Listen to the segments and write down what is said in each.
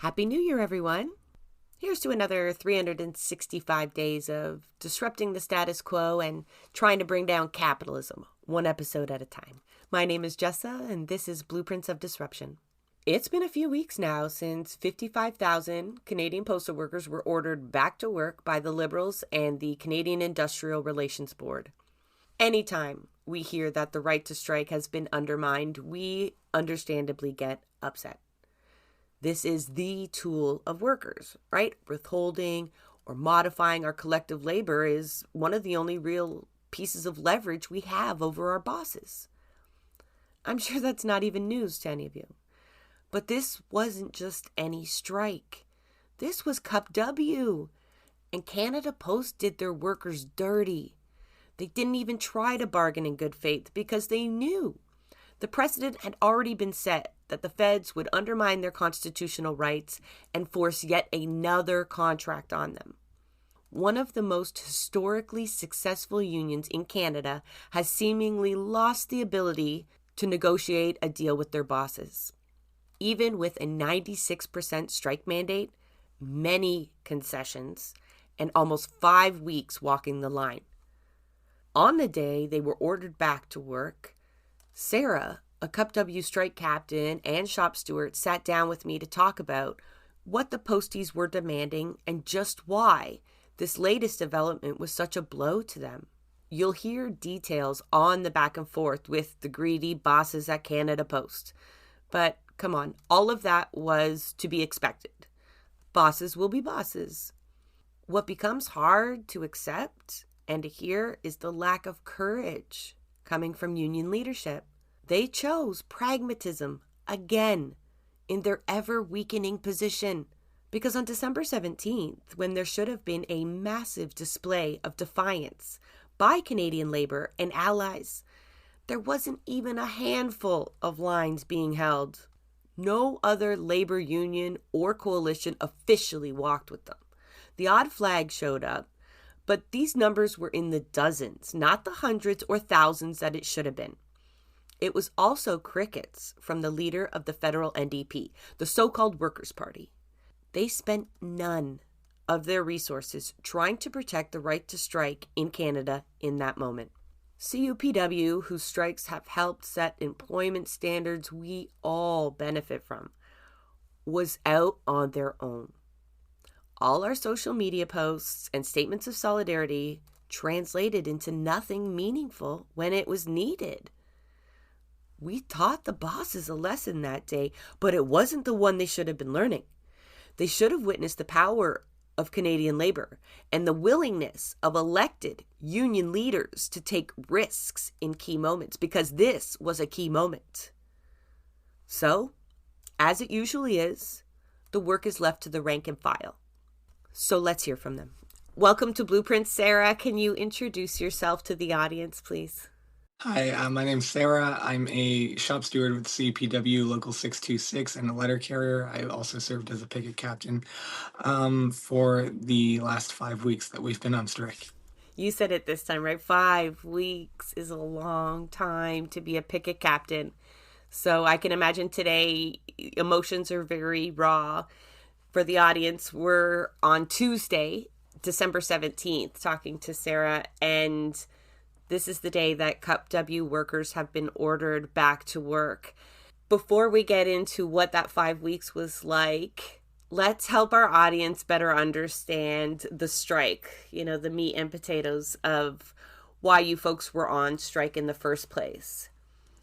Happy New Year, everyone. Here's to another 365 days of disrupting the status quo and trying to bring down capitalism, one episode at a time. My name is Jessa, and this is Blueprints of Disruption. It's been a few weeks now since 55,000 Canadian postal workers were ordered back to work by the Liberals and the Canadian Industrial Relations Board. Anytime we hear that the right to strike has been undermined, we understandably get upset. This is the tool of workers, right? Withholding or modifying our collective labor is one of the only real pieces of leverage we have over our bosses. I'm sure that's not even news to any of you. But this wasn't just any strike. This was CUPW. And Canada Post did their workers dirty. They didn't even try to bargain in good faith because they knew the precedent had already been set that the feds would undermine their constitutional rights and force yet another contract on them. One of the most historically successful unions in Canada has seemingly lost the ability to negotiate a deal with their bosses. Even with a 96% strike mandate, many concessions, and almost 5 weeks walking the line. On the day they were ordered back to work, Sarah, a CUPW strike captain and shop steward, sat down with me to talk about what the posties were demanding and just why this latest development was such a blow to them. You'll hear details on the back and forth with the greedy bosses at Canada Post. But come on, all of that was to be expected. Bosses will be bosses. What becomes hard to accept and to hear is the lack of courage coming from union leadership. They chose pragmatism again in their ever-weakening position. Because on December 17th, when there should have been a massive display of defiance by Canadian Labour and allies, there wasn't even a handful of lines being held. No other labour union or coalition officially walked with them. The odd flag showed up, but these numbers were in the dozens, not the hundreds or thousands that it should have been. It was also crickets from the leader of the federal NDP, the so-called Workers' Party. They spent none of their resources trying to protect the right to strike in Canada in that moment. CUPW, whose strikes have helped set employment standards we all benefit from, was out on their own. All our social media posts and statements of solidarity translated into nothing meaningful when it was needed. We taught the bosses a lesson that day, but it wasn't the one they should have been learning. They should have witnessed the power of Canadian Labour and the willingness of elected union leaders to take risks in key moments, because this was a key moment. So, as it usually is, the work is left to the rank and file. So let's hear from them. Welcome to Blueprints, Sarah. Can you introduce yourself to the audience, please? Hi, my name's Sarah. I'm a shop steward with CUPW Local 626 and a letter carrier. I also served as a picket captain for the last 5 weeks that we've been on strike. You said it this time, right? 5 weeks is a long time to be a picket captain. So I can imagine today emotions are very raw. For the audience, we're on Tuesday, December 17th, talking to Sarah, and this is the day that CUPW workers have been ordered back to work. Before we get into what that 5 weeks was like, let's help our audience better understand the strike, the meat and potatoes of why you folks were on strike in the first place.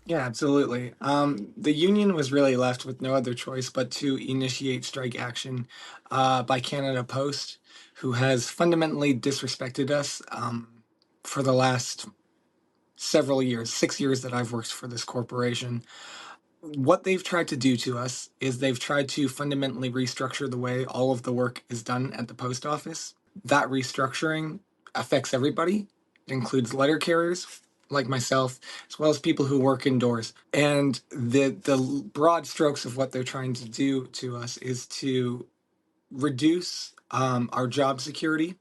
Yeah, absolutely. The union was really left with no other choice but to initiate strike action by Canada Post, who has fundamentally disrespected us for the last several years, 6 years that I've worked for this corporation. What they've tried to do to us is they've tried to fundamentally restructure the way all of the work is done at the post office. That restructuring affects everybody. It includes letter carriers like myself, as well as people who work indoors. And the broad strokes of what they're trying to do to us is to reduce our job security,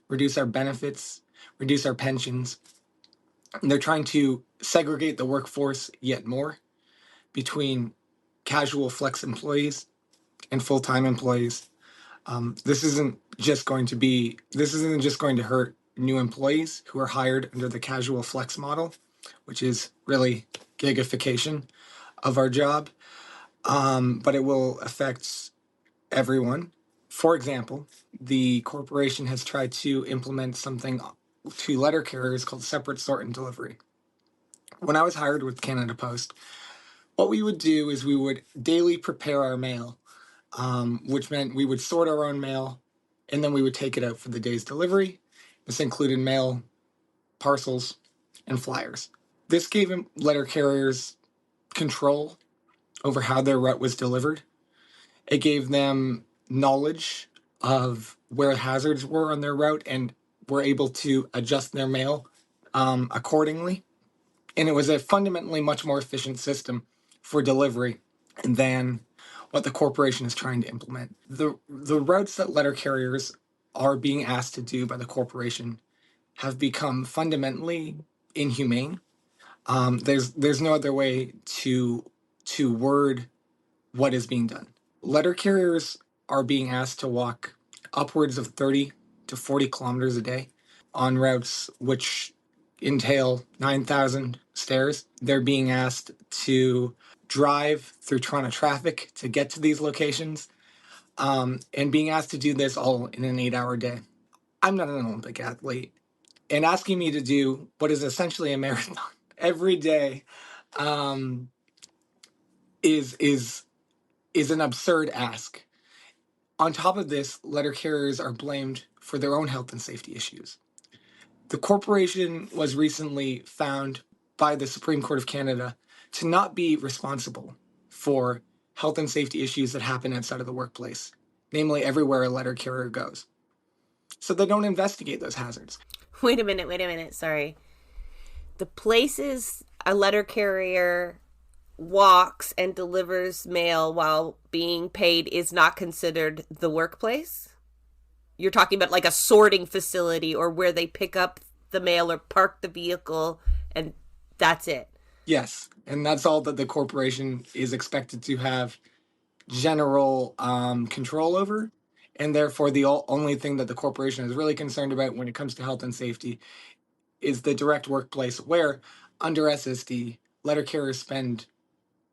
reduce our benefits, reduce our pensions. And they're trying to segregate the workforce yet more between casual flex employees and full-time employees. This isn't just going to hurt new employees who are hired under the casual flex model, which is really gigification of our job, but it will affect everyone. For example, the corporation has tried to implement something to letter carriers called separate sort and delivery. When I was hired with Canada Post, what we would do is we would daily prepare our mail, which meant we would sort our own mail and then we would take it out for the day's delivery. This included mail, parcels, and flyers. This gave letter carriers control over how their route was delivered. It gave them knowledge of where hazards were on their route and were able to adjust their mail accordingly. And it was a fundamentally much more efficient system for delivery than what the corporation is trying to implement. The routes that letter carriers are being asked to do by the corporation have become fundamentally inhumane. There's no other way to word what is being done. Letter carriers are being asked to walk upwards of 30 to 40 kilometers a day on routes which entail 9,000 stairs. They're being asked to drive through Toronto traffic to get to these locations, and being asked to do this all in an 8-hour day. I'm not an Olympic athlete, and asking me to do what is essentially a marathon every day um, is an absurd ask. On top of this, letter carriers are blamed for their own health and safety issues. The corporation was recently found by the Supreme Court of Canada to not be responsible for health and safety issues that happen outside of the workplace, namely everywhere a letter carrier goes. So they don't investigate those hazards. Wait a minute. Sorry. The places a letter carrier walks and delivers mail while being paid is not considered the workplace? You're talking about like a sorting facility or where they pick up the mail or park the vehicle and that's it. Yes, and that's all that the corporation is expected to have general control over. And therefore, the only thing that the corporation is really concerned about when it comes to health and safety is the direct workplace, where under SSD, letter carriers spend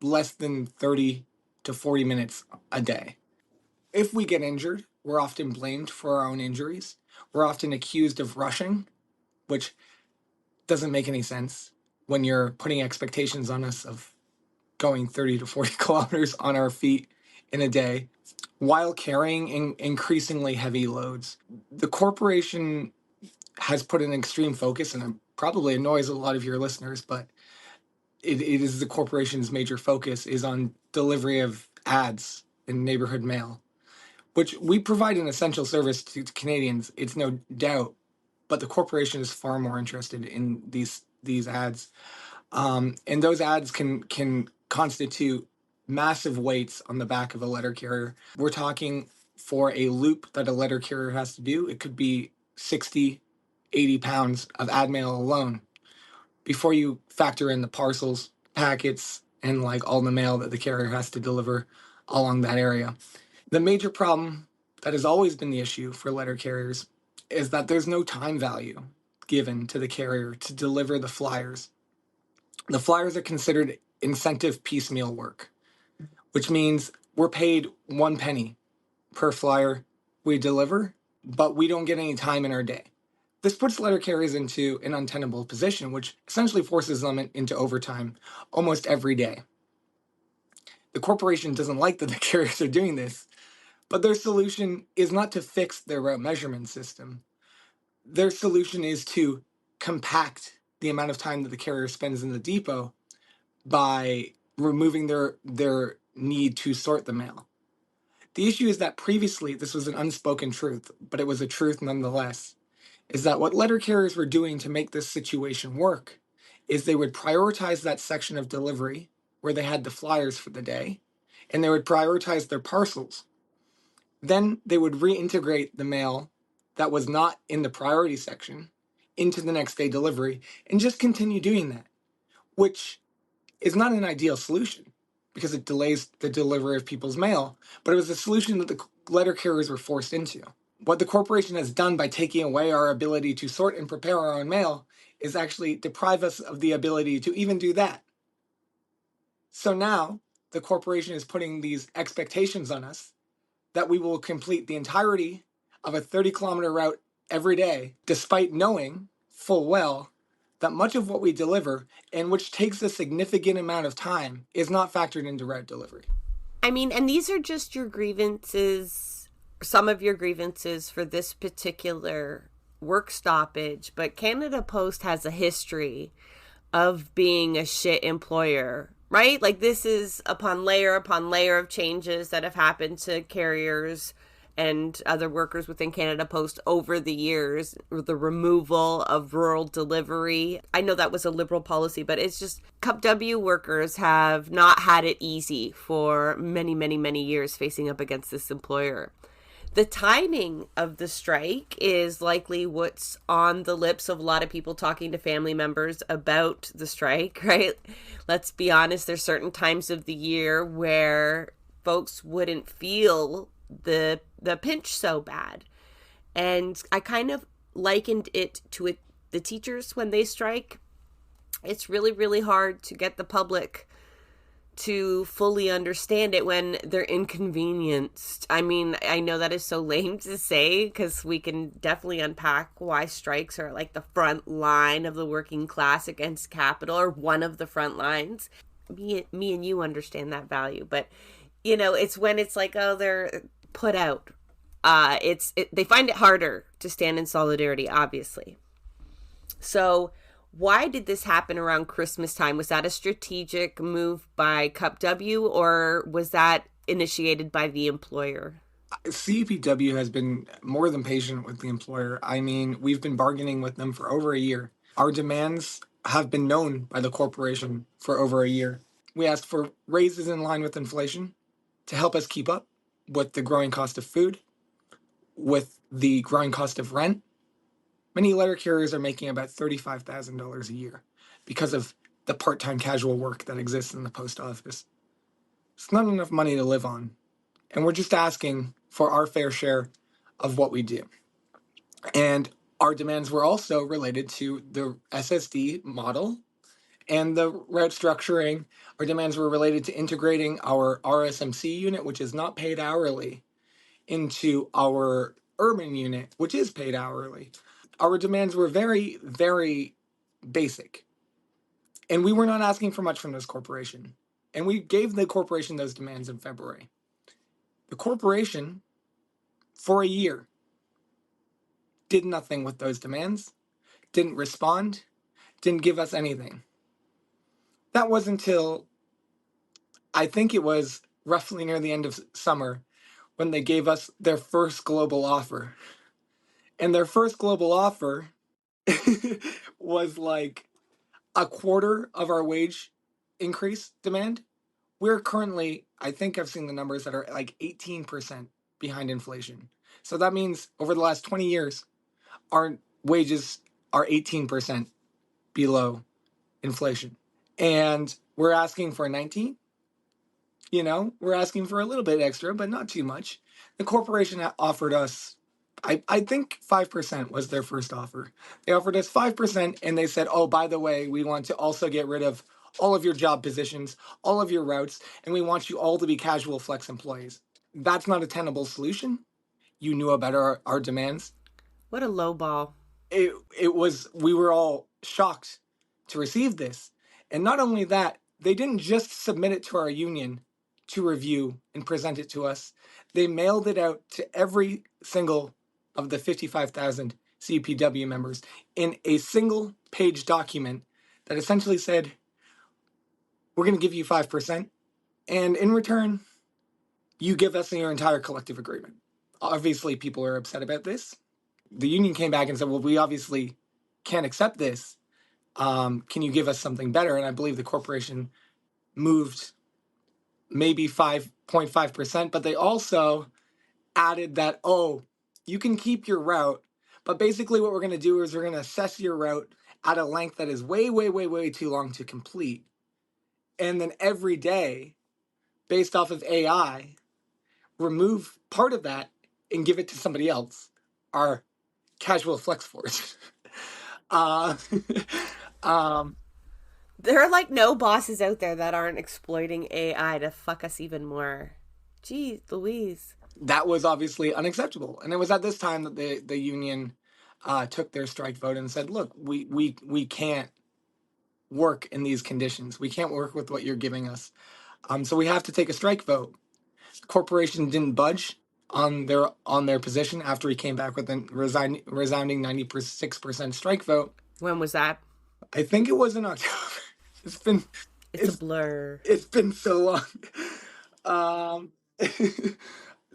less than 30 to 40 minutes a day. If we get injured, we're often blamed for our own injuries. We're often accused of rushing, which doesn't make any sense when you're putting expectations on us of going 30 to 40 kilometers on our feet in a day while carrying increasingly heavy loads. The corporation has put an extreme focus, and it probably annoys a lot of your listeners, but it is the corporation's major focus is on delivery of ads in neighborhood mail, which we provide an essential service to Canadians. It's no doubt, but the corporation is far more interested in these ads, and those ads can constitute massive weights on the back of a letter carrier. We're talking for a loop that a letter carrier has to do, it could be 60, 80 pounds of ad mail alone before you factor in the parcels, packets, and like all the mail that the carrier has to deliver along that area. The major problem that has always been the issue for letter carriers is that there's no time value given to the carrier to deliver the flyers. The flyers are considered incentive piecemeal work, which means we're paid 1 penny per flyer we deliver, but we don't get any time in our day. This puts letter carriers into an untenable position, which essentially forces them into overtime almost every day. The corporation doesn't like that the carriers are doing this, but their solution is not to fix their route measurement system. Their solution is to compact the amount of time that the carrier spends in the depot by removing their need to sort the mail. The issue is that previously this was an unspoken truth, but it was a truth nonetheless, is that what letter carriers were doing to make this situation work is they would prioritize that section of delivery where they had the flyers for the day, and they would prioritize their parcels. Then they would reintegrate the mail that was not in the priority section into the next day delivery and just continue doing that, which is not an ideal solution. because it delays the delivery of people's mail, but it was a solution that the letter carriers were forced into. What the corporation has done by taking away our ability to sort and prepare our own mail is actually deprive us of the ability to even do that. So now the corporation is putting these expectations on us that we will complete the entirety of a 30-kilometer route every day, despite knowing full well that much of what we deliver, and which takes a significant amount of time, is not factored into route delivery. I mean, and these are just your grievances, some of your grievances for this particular work stoppage, but Canada Post has a history of being a shit employer, right? Like, this is upon layer of changes that have happened to carriers and other workers within Canada Post over the years, the removal of rural delivery. I know that was a Liberal policy, but it's just CUPW workers have not had it easy for many, many, many years facing up against this employer. The timing of the strike is likely what's on the lips of a lot of people talking to family members about the strike, right? Let's be honest, there's certain times of the year where folks wouldn't feel the pinch so bad. And I kind of likened it to the teachers when they strike. It's really, really hard to get the public to fully understand it when they're inconvenienced. I mean, I know that is so lame to say, because we can definitely unpack why strikes are like the front line of the working class against capital, or one of the front lines. Me and you understand that value, but it's when it's like, oh, they're put out. They find it harder to stand in solidarity, obviously. So why did this happen around Christmas time? Was that a strategic move by CUPW, or was that initiated by the employer? CUPW has been more than patient with the employer. I mean, we've been bargaining with them for over a year. Our demands have been known by the corporation for over a year. We asked for raises in line with inflation to help us keep up with the growing cost of food, with the growing cost of rent. Many letter carriers are making about $35,000 a year because of the part-time casual work that exists in the post office. It's not enough money to live on, and we're just asking for our fair share of what we do. And our demands were also related to the SSD model and the route structuring. Our demands were related to integrating our RSMC unit, which is not paid hourly, into our urban unit, which is paid hourly. Our demands were very, very basic. And we were not asking for much from this corporation. And we gave the corporation those demands in February. The corporation, for a year, did nothing with those demands, didn't respond, didn't give us anything. That was until, I think it was roughly near the end of summer, when they gave us their first global offer. And their first global offer was like a quarter of our wage increase demand. We're currently, I think I've seen the numbers that are like 18% behind inflation. So that means over the last 20 years, our wages are 18% below inflation. And we're asking for 19. We're asking for a little bit extra, but not too much. The corporation offered us, I think 5% was their first offer. They offered us 5%, and they said, oh, by the way, we want to also get rid of all of your job positions, all of your routes, and we want you all to be casual flex employees. That's not a tenable solution. You knew about our demands. What a low ball. We were all shocked to receive this. And not only that, they didn't just submit it to our union to review and present it to us. They mailed it out to every single of the 55,000 CUPW members in a single page document that essentially said, we're going to give you 5%, and in return, you give us your entire collective agreement. Obviously, people are upset about this. The union came back and said, well, we obviously can't accept this. Can you give us something better? And I believe the corporation moved maybe 5.5%, but they also added that, oh, you can keep your route, but basically what we're going to do is we're going to assess your route at a length that is way, way, way, way too long to complete. And then every day based off of AI, remove part of that and give it to somebody else, our casual flex force. uh, um, There are like no bosses out there that aren't exploiting AI to fuck us even more. Jeez, Louise. that was obviously unacceptable. And it was at this time that the union took their strike vote and said, look, we can't work in these conditions. We can't work with what you're giving us. So we have to take a strike vote. The corporation didn't budge on their position after he came back with a resounding 96% strike vote. When was that? I think it was in October. It's been It's a it's blur. it's been so long.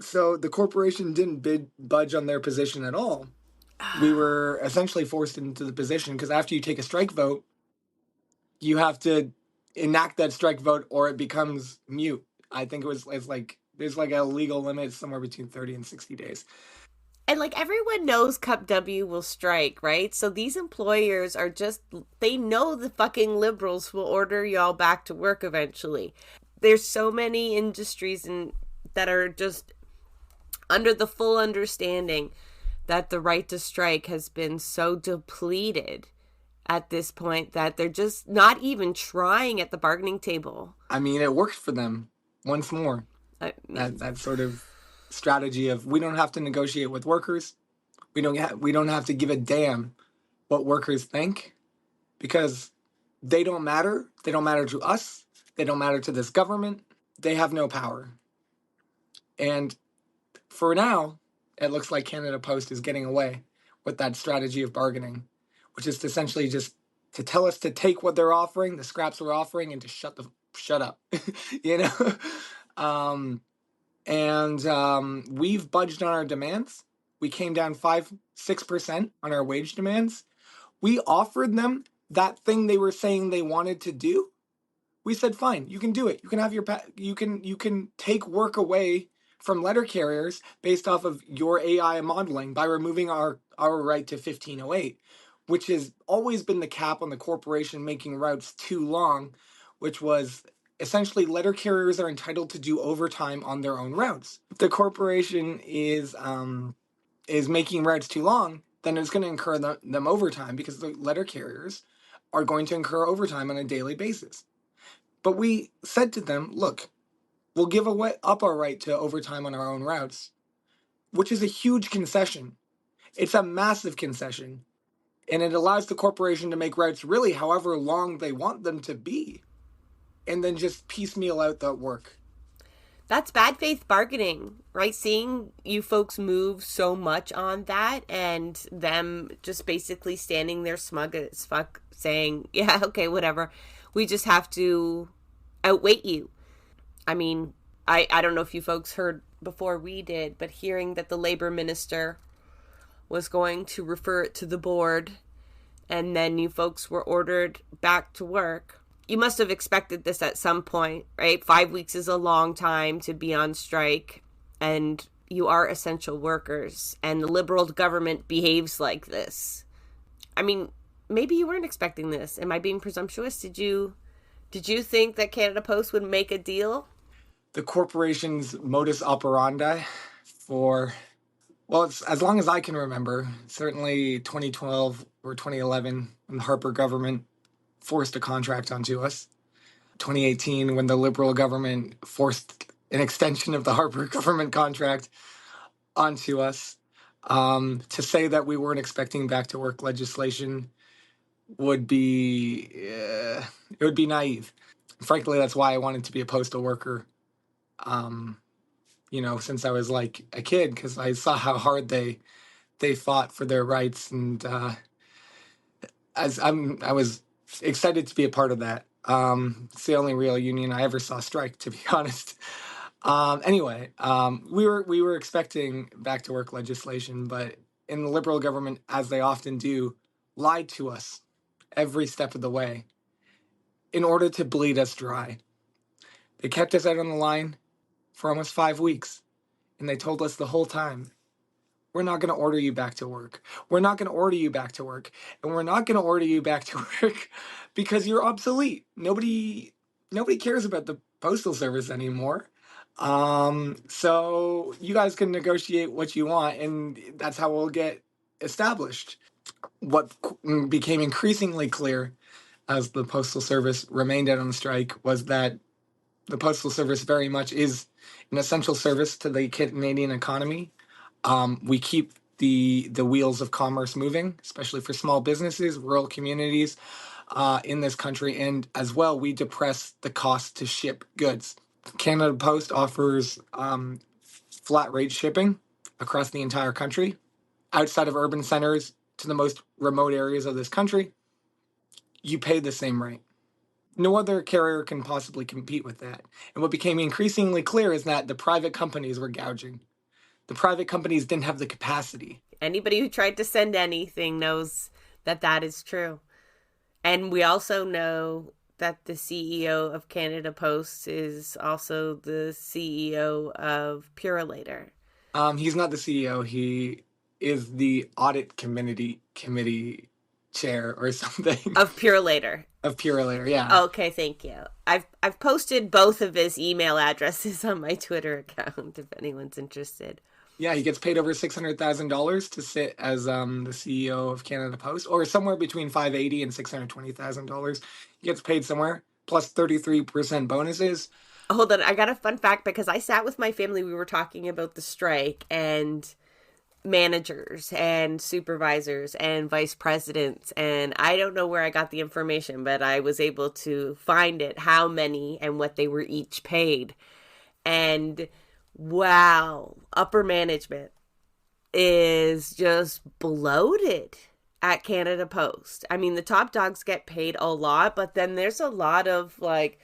So the corporation didn't budge on their position at all. We were essentially forced into the position because after you take a strike vote, you have to enact that strike vote or it becomes mute. I think it's like there's like a legal limit somewhere between 30 and 60 days. And like everyone knows CUPW will strike, right? So these employers are just, they know the fucking liberals will order y'all back to work eventually. There's so many industries that are just under the full understanding that the right to strike has been so depleted at this point that they're just not even trying at the bargaining table. I mean, it worked for them once more. That sort of strategy of we don't have to negotiate with workers. We don't have to give a damn what workers think because they don't matter. They don't matter to us. They don't matter to this government. They have no power. And for now, it looks like Canada Post is getting away with that strategy of bargaining, which is essentially just to tell us to take what they're offering, the scraps we're offering, and to shut up, you know. We've budged on our demands. We came down 5-6% on our wage demands. We offered them that thing they were saying they wanted to do. We said, fine, you can do it. You can have you can take work away from letter carriers based off of your AI modeling by removing our right to 1508, which has always been the cap on the corporation making routes too long, which was essentially letter carriers are entitled to do overtime on their own routes. If the corporation is making routes too long, then it's going to incur them overtime because the letter carriers are going to incur overtime on a daily basis. But we said to them, look, we'll give up our right to overtime on our own routes, which is a huge concession. It's a massive concession. And it allows the corporation to make routes really however long they want them to be. And then just piecemeal out that work. That's bad faith bargaining, right? Seeing you folks move so much on that and them just basically standing there smug as fuck saying, yeah, okay, whatever. We just have to outweight you. I mean, I don't know if you folks heard before we did, but hearing that the labor minister was going to refer it to the board and then you folks were ordered back to work. You must have expected this at some point, right? 5 weeks is a long time to be on strike, and you are essential workers, and the Liberal government behaves like this. I mean, maybe you weren't expecting this. Am I being presumptuous? Did you think that Canada Post would make a deal? The corporation's modus operandi it's as long as I can remember, certainly 2012 or 2011, when the Harper government forced a contract onto us. 2018, when the Liberal government forced an extension of the Harper government contract onto us. To say that we weren't expecting back to work legislation would be it would be naive. Frankly, that's why I wanted to be a postal worker. Since I was like a kid, because I saw how hard they fought for their rights, and I was excited to be a part of that. It's the only real union I ever saw strike, to be honest. We were expecting back to work legislation, but in the Liberal government, as they often do, lied to us every step of the way in order to bleed us dry. They kept us out on the line for almost 5 weeks, and they told us the whole time, we're not going to order you back to work. We're not going to order you back to work. And we're not going to order you back to work because you're obsolete. Nobody cares about Postal Service anymore. So you guys can negotiate what you want, and that's how we'll get established. What became increasingly clear as the Postal Service remained out on strike was that the Postal Service very much is an essential service to the Canadian economy. We keep the wheels of commerce moving, especially for small businesses, rural communities in this country, and as well, we depress the cost to ship goods. Canada Post offers flat rate shipping across the entire country, outside of urban centers to the most remote areas of this country. You pay the same rate. No other carrier can possibly compete with that. And what became increasingly clear is that the private companies were gouging. The private companies didn't have the capacity. Anybody who tried to send anything knows that that is true. And we also know that the CEO of Canada Post is also the CEO of Purolator. He's not the CEO. He is the audit committee chair or something Of Purolator. of Purolator. Yeah. Okay, thank you. I've posted both of his email addresses on my Twitter account if anyone's interested. Yeah, he gets paid over $600,000 to sit as the CEO of Canada Post, or somewhere between $580,000 and $620,000. He gets paid somewhere plus 33% bonuses. Hold on, I got a fun fact because I sat with my family. We were talking about the strike and managers and supervisors and vice presidents, and I don't know where I got the information, but I was able to find it, how many and what they were each paid. And wow, upper management is just bloated at Canada Post. I mean, the top dogs get paid a lot, but then there's a lot of like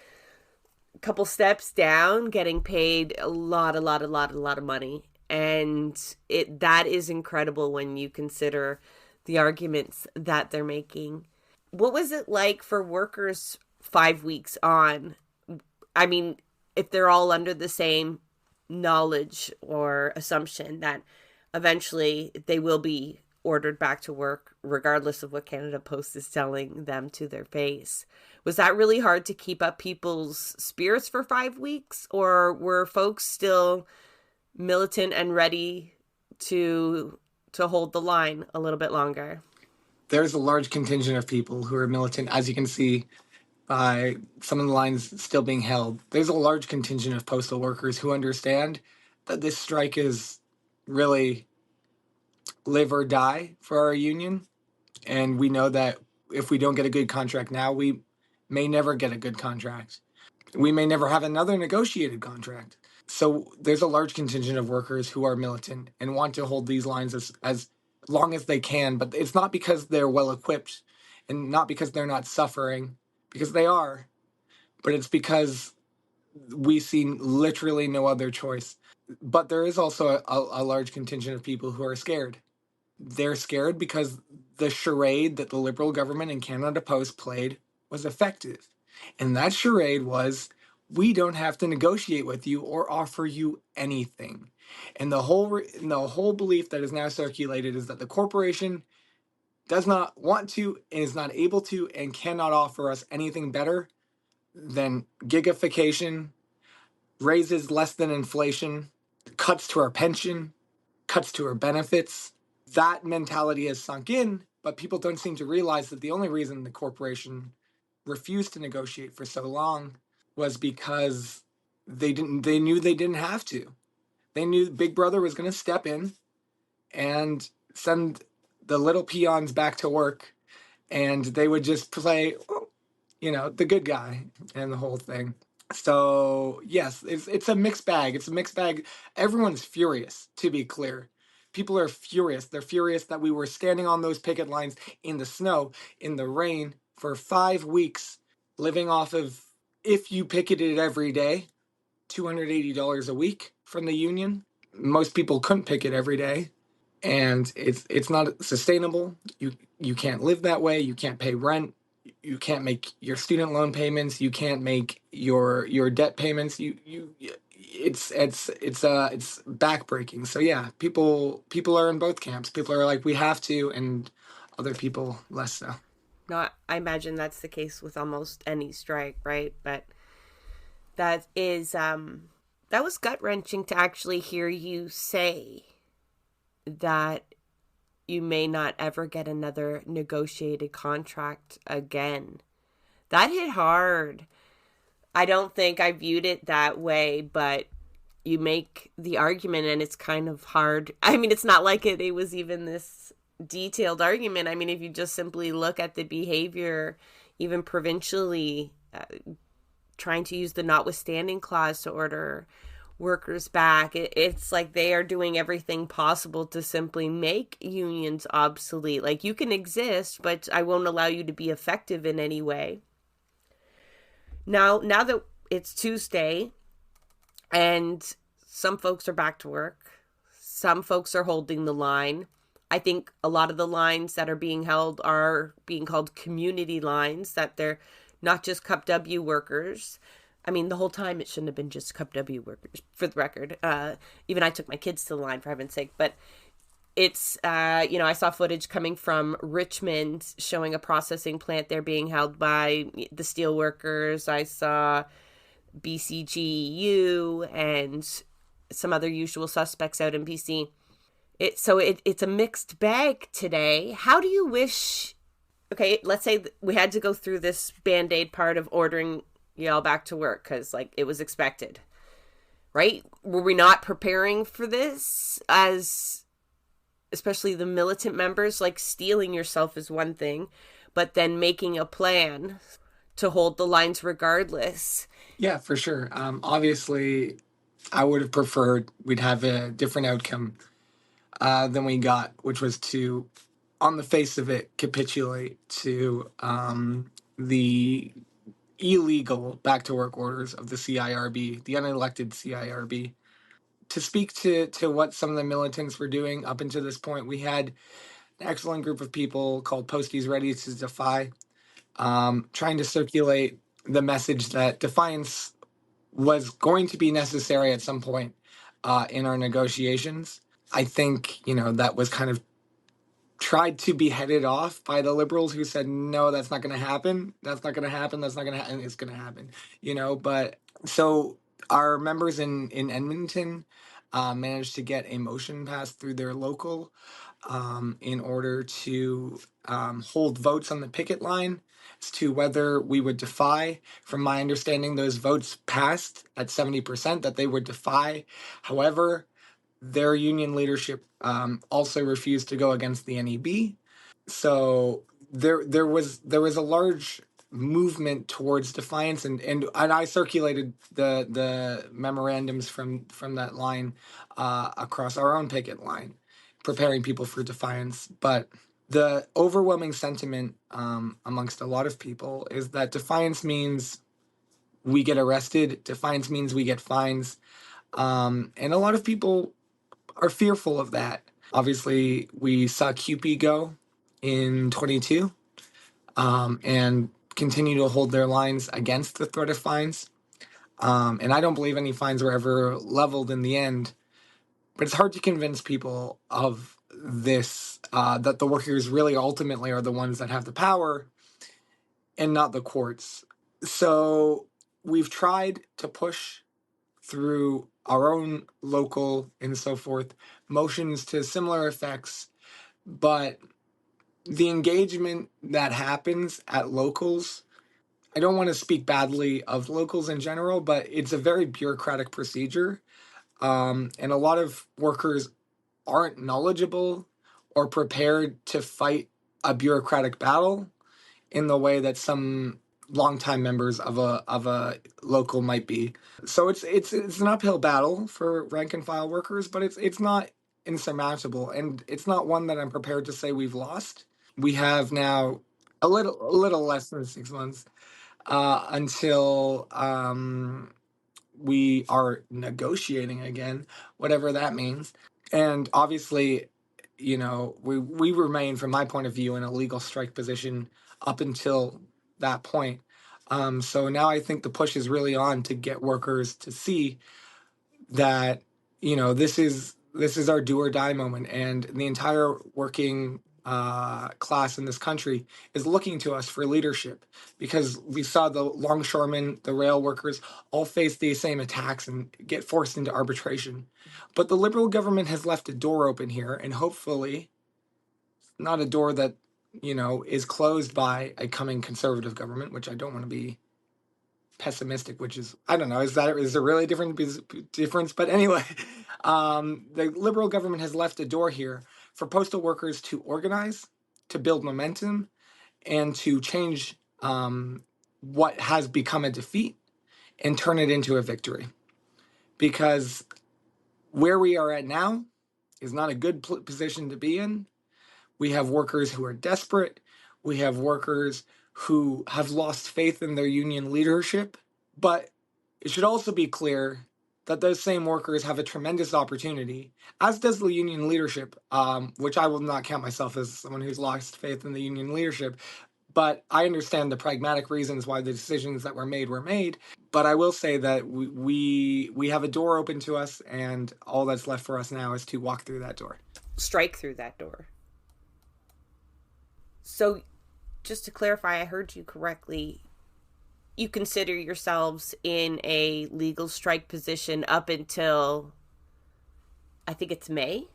a couple steps down getting paid a lot of money. And that is incredible when you consider the arguments that they're making. What was it like for workers 5 weeks on? I mean, if they're all under the same knowledge or assumption that eventually they will be ordered back to work, regardless of what Canada Post is telling them to their face. Was that really hard to keep up people's spirits for 5 weeks? Or were folks still militant and ready to hold the line a little bit longer? There's a large contingent of people who are militant, as you can see by some of the lines still being held. There's a large contingent of postal workers who understand that this strike is really live or die for our union. And we know that if we don't get a good contract now, we may never get a good contract. We may never have another negotiated contract. So there's a large contingent of workers who are militant and want to hold these lines as long as they can. But it's not because they're well equipped and not because they're not suffering, because they are. But it's because we see literally no other choice. But there is also a large contingent of people who are scared. They're scared because the charade that the Liberal government and Canada Post played was effective. And that charade was, we don't have to negotiate with you or offer you anything. And the whole belief that is now circulated is that the corporation does not want to and is not able to and cannot offer us anything better than gigification, raises less than inflation, cuts to our pension, cuts to our benefits. That mentality has sunk in, but people don't seem to realize that the only reason the corporation refused to negotiate for so long was because they knew they didn't have to. They knew Big Brother was going to step in and send the little peons back to work, and they would just play, the good guy and the whole thing. So yes, it's a mixed bag. It's a mixed bag. Everyone's furious, to be clear. People are furious. They're furious that we were standing on those picket lines in the snow, in the rain, for 5 weeks, living off of, if you picketed every day, $280 a week from the union. Most people couldn't picket every day, and it's not sustainable. You can't live that way. You can't pay rent. You can't make your student loan payments. You can't make your debt payments. It's backbreaking. So yeah, people are in both camps. People are like, we have to, and other people less so. No, I imagine that's the case with almost any strike, right? But That is, that was gut wrenching to actually hear you say that you may not ever get another negotiated contract again. That hit hard. I don't think I viewed it that way, but you make the argument and it's kind of hard. I mean, it's not like it was even this detailed argument. I mean, if you just simply look at the behavior, even provincially, trying to use the notwithstanding clause to order workers back, it's like they are doing everything possible to simply make unions obsolete. Like, you can exist, but I won't allow you to be effective in any way. Now that it's Tuesday and some folks are back to work, some folks are holding the line. I think a lot of the lines that are being held are being called community lines, that they're not just CUPW workers. I mean, the whole time it shouldn't have been just CUPW workers, for the record. Even I took my kids to the line, for heaven's sake. But it's, I saw footage coming from Richmond showing a processing plant there being held by the steel workers. I saw BCGEU and some other usual suspects out in BC. It's a mixed bag today. How do you wish... Okay, let's say we had to go through this Band-Aid part of ordering y'all back to work because, like, it was expected, right? Were we not preparing for this? As especially the militant members, like, steeling yourself is one thing, but then making a plan to hold the lines regardless. Yeah, for sure. Obviously, I would have preferred we'd have a different outcome than we got, which was to, on the face of it, capitulate to the illegal back to work orders of the CIRB, the unelected CIRB. To speak to what some of the militants were doing up until this point, we had an excellent group of people called Posties Ready to Defy, trying to circulate the message that defiance was going to be necessary at some point in our negotiations. I think, that was kind of tried to be headed off by the liberals who said, no, that's not going to happen. That's not going to happen. That's not going to happen. It's going to happen, But so our members in Edmonton managed to get a motion passed through their local in order to hold votes on the picket line as to whether we would defy. From my understanding, those votes passed at 70%, that they would defy. However, their union leadership also refused to go against the NEB. So there was a large movement towards defiance, and I circulated the memorandums from that line across our own picket line, preparing people for defiance. But the overwhelming sentiment amongst a lot of people is that defiance means we get arrested. Defiance means we get fines. And a lot of people are fearful of that. Obviously, we saw CUPE go in 22 and continue to hold their lines against the threat of fines. And I don't believe any fines were ever leveled in the end. But it's hard to convince people of this, that the workers really ultimately are the ones that have the power and not the courts. So we've tried to push through our own local and so forth motions to similar effects, but the engagement that happens at locals, I don't want to speak badly of locals in general, but it's a very bureaucratic procedure, and a lot of workers aren't knowledgeable or prepared to fight a bureaucratic battle in the way that some longtime members of a local might be. So it's an uphill battle for rank and file workers, but it's not insurmountable, and it's not one that I'm prepared to say we've lost. We have now a little less than 6 months until we are negotiating again, whatever that means. And obviously, we remain, from my point of view, in a legal strike position up until that point. So now I think the push is really on to get workers to see that, this is our do or die moment, and the entire working class in this country is looking to us for leadership, because we saw the longshoremen, the rail workers, all face these same attacks and get forced into arbitration. But the Liberal government has left a door open here, and hopefully not a door that, is closed by a coming Conservative government, which I don't want to be pessimistic, which is, I don't know, is there really a difference? But anyway, the Liberal government has left a door here for postal workers to organize, to build momentum, and to change what has become a defeat and turn it into a victory. Because where we are at now is not a good position to be in. We have workers who are desperate. We have workers who have lost faith in their union leadership. But it should also be clear that those same workers have a tremendous opportunity, as does the union leadership, which I will not count myself as someone who's lost faith in the union leadership. But I understand the pragmatic reasons why the decisions that were made. But I will say that we have a door open to us, and all that's left for us now is to walk through that door. Strike through that door. So, just to clarify, I heard you correctly. You consider yourselves in a legal strike position up until, I think it's May?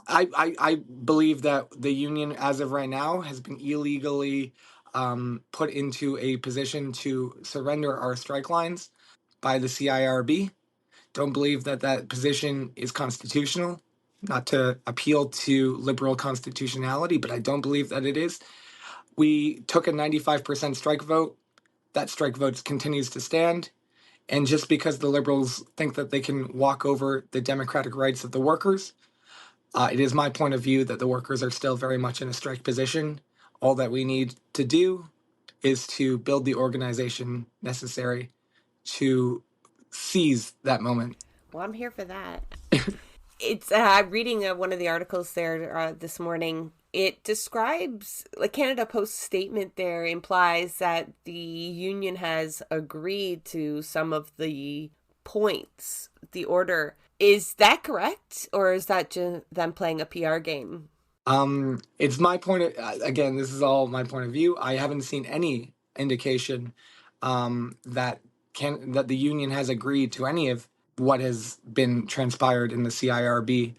I believe that the union, as of right now, has been illegally put into a position to surrender our strike lines by the CIRB. Don't believe that position is constitutional. Not to appeal to liberal constitutionality, but I don't believe that it is. We took a 95% strike vote. That strike vote continues to stand. And just because the liberals think that they can walk over the democratic rights of the workers, it is my point of view that the workers are still very much in a strike position. All that we need to do is to build the organization necessary to seize that moment. Well, I'm here for that. It's reading one of the articles there this morning. It describes, like, Canada Post's statement there implies that the union has agreed to some of the points, the order. Is that correct? Or is that just them playing a PR game? It's my point of, again, this is all my point of view. I haven't seen any indication that the union has agreed to any of what has been transpired in the CIRB.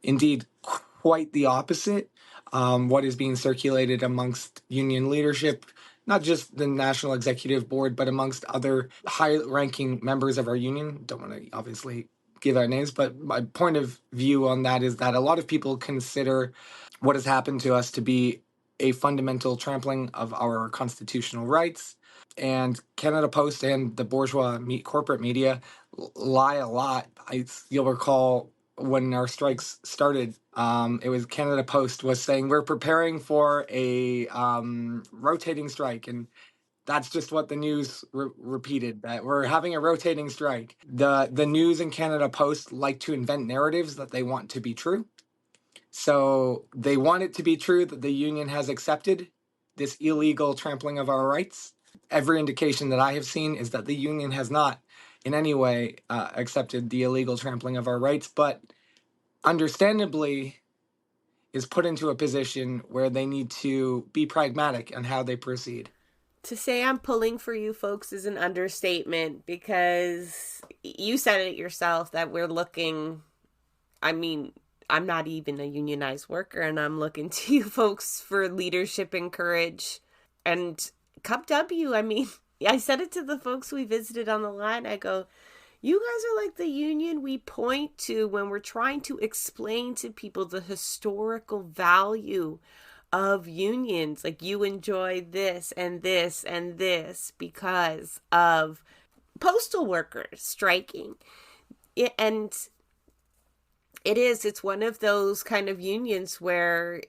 Indeed, quite the opposite. What is being circulated amongst union leadership, not just the National Executive Board, but amongst other high-ranking members of our union. Don't want to obviously give out names, but my point of view on that is that a lot of people consider what has happened to us to be a fundamental trampling of our constitutional rights. And Canada Post and the bourgeois corporate media lie a lot. You'll recall when our strikes started, it was Canada Post was saying we're preparing for a rotating strike, and that's just what the news repeated, that we're having a rotating strike. The news in Canada Post like to invent narratives that they want to be true. So they want it to be true that the union has accepted this illegal trampling of our rights. Every indication that I have seen is that the union has not in any way accepted the illegal trampling of our rights, but understandably is put into a position where they need to be pragmatic on how they proceed. To say I'm pulling for you folks is an understatement, because you said it yourself that we're looking, I mean, I'm not even a unionized worker, and I'm looking to you folks for leadership and courage. And CUPW, I mean, I said it to the folks we visited on the line. I go, you guys are like the union we point to when we're trying to explain to people the historical value of unions. Like, you enjoy this and this and this because of postal workers striking. It's one of those kind of unions where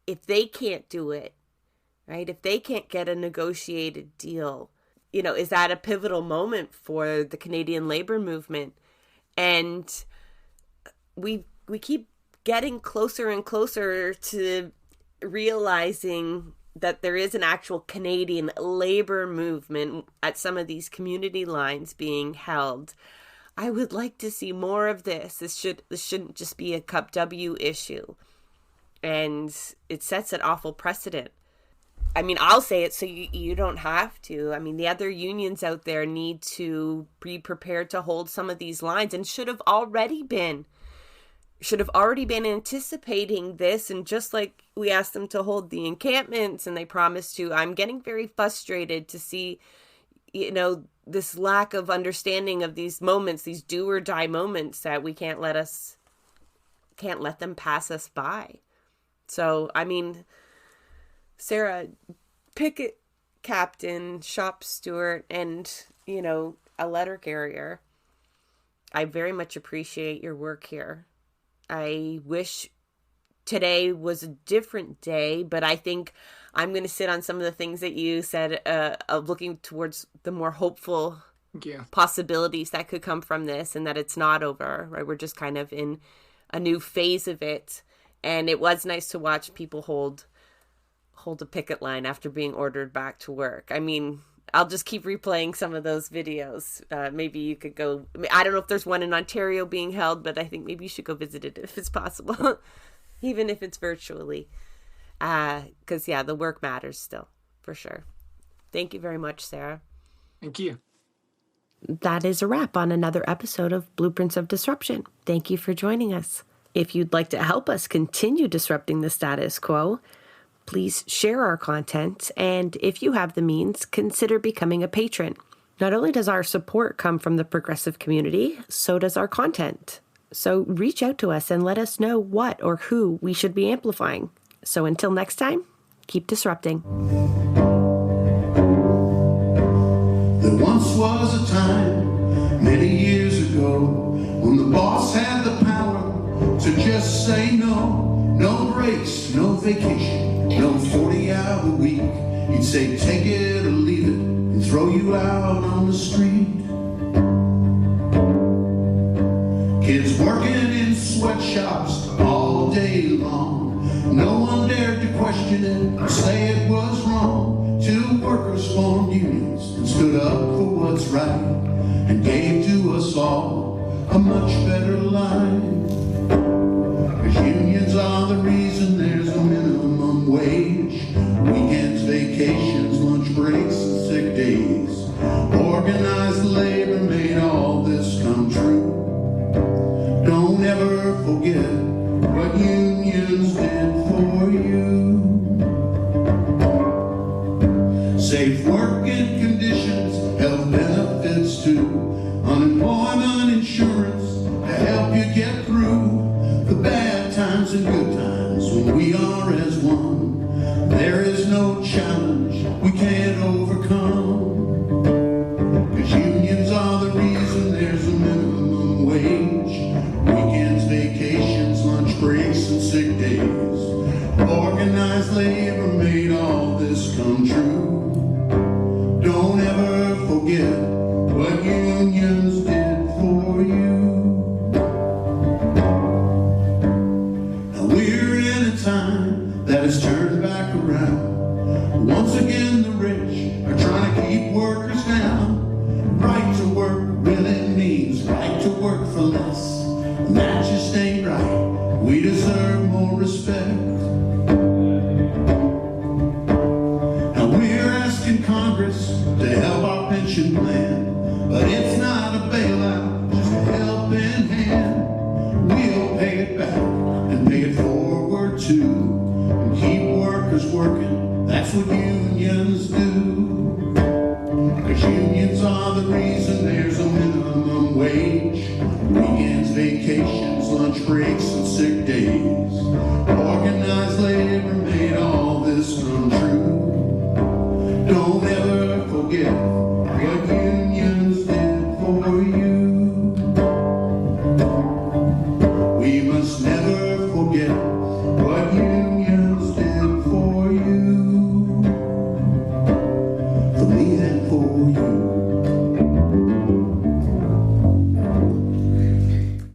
if they can't do it, right, if they can't get a negotiated deal, is that a pivotal moment for the Canadian labor movement? And we keep getting closer and closer to realizing that there is an actual Canadian labor movement at some of these community lines being held. I would like to see more of this. This shouldn't just be a CUPW issue. and it sets an awful precedent. I mean, I'll say it so you don't have to. I mean, the other unions out there need to be prepared to hold some of these lines, and should have already been anticipating this. And just like we asked them to hold the encampments and they promised to, I'm getting very frustrated to see, this lack of understanding of these moments, these do or die moments, that we can't let them pass us by. So, I mean, Sarah, picket captain, shop steward, and, a letter carrier, I very much appreciate your work here. I wish today was a different day, but I think I'm going to sit on some of the things that you said, of looking towards the more hopeful possibilities that could come from this, and that it's not over, right? We're just kind of in a new phase of it. And it was nice to watch people hold a picket line after being ordered back to work. I mean, I'll just keep replaying some of those videos. Maybe you could go, I don't know if there's one in Ontario being held, but I think maybe you should go visit it if it's possible, even if it's virtually. Because, the work matters still, for sure. Thank you very much, Sarah. Thank you. That is a wrap on another episode of Blueprints of Disruption. Thank you for joining us. If you'd like to help us continue disrupting the status quo, please share our content, and if you have the means, consider becoming a patron. Not only does our support come from the progressive community, so does our content. So reach out to us and let us know what or who we should be amplifying. So until next time, keep disrupting. There once was a time, many years ago, when the boss had the power to just say no. No breaks, no vacation, no 40-hour week. He'd say take it or leave it and throw you out on the street. Kids working in sweatshops all day long. No one dared to question it or say it was wrong. Till workers formed unions and stood up for what's right and gave to us all a much better life. Unions are the reason there's a minimum wage, weekends, vacations, lunch breaks, and sick days. Organized labor made all this come true. Don't ever forget what unions did for you. Safe working conditions, health benefits too, unemployment insurance to help you get through the bad times and good times when we are as one. There is no challenge we can't overcome, 'cause unions are the reason there's a minimum wage, weekends, vacations, lunch breaks, and sick days. Organized labor made all this come true. Don't ever forget what unions did for you. We're in a time that has turned back around. Once again, the rich are trying to keep workers down. Right to work really means right to work for less, and that just ain't right. We deserve more respect. Now we're asking Congress to help our pension plan, but it's not a bailout, just a helping hand. We'll pay it back and pay it forward too, and keep workers working. That's what unions do. 'Cause unions are the reason there's a minimum wage, weekends, vacations, lunch breaks, and sick days. Organized labor made all this come true. Don't ever forget what unions